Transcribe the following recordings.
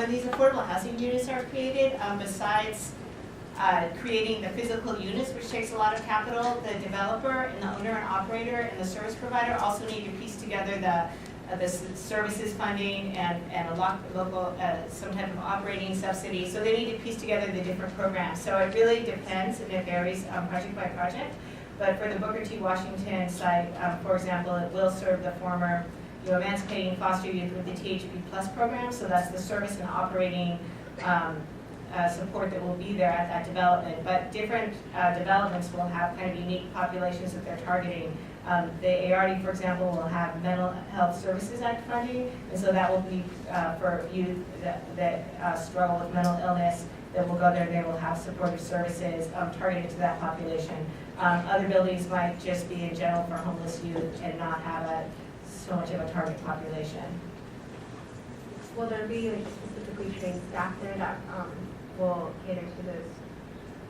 when these affordable housing units are created, besides creating the physical units, which takes a lot of capital, the developer and the owner and operator and the service provider also need to piece together the services funding and a local, some type of operating subsidy. So they need to piece together the different programs. So it really depends, and it varies project by project. But for the Booker T. Washington site, for example, it will serve the former emancipating foster youth with the THP Plus program. So that's the service and operating support that will be there at that development. But different developments will have kind of unique populations that they're targeting. The ARD, for example, will have mental health services act funding, and so that will be for youth that struggle with mental illness that will go there. They will have supportive services targeted to that population. Other buildings might just be in general for homeless youth and not have so much of a target population. Will there be specifically trained staff there that will cater to this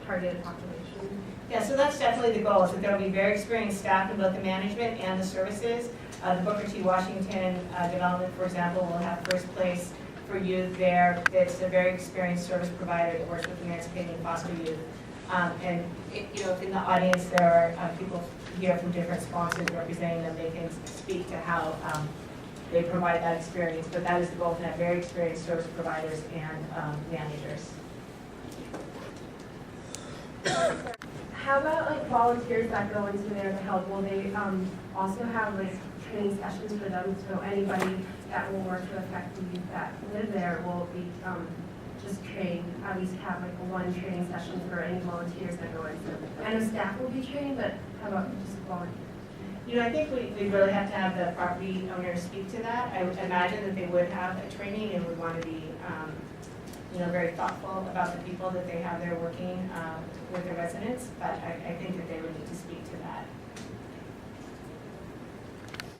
targeted population? Yeah, so that's definitely the goal, is that there will be very experienced staff in both the management and the services. The Booker T. Washington development, for example, will have first place for youth there. It's a very experienced service provider that works with emancipating foster youth. And if in the audience there are people here from different sponsors representing them, they can speak to how they provide that experience. But that is the goal, to have very experienced service providers and managers. How about like volunteers that go into there to help? Will they also have like training sessions for them, so anybody that will work to affect the youth that live there will be just trained, at least have like one training session for any volunteers that go in? So I know staff will be trained, but how about just volunteers? I think we really have to have the property owners speak to that. I would imagine that they would have a training and would want to be very thoughtful about the people that they have there working with the residents, but I think that they would need to speak to that.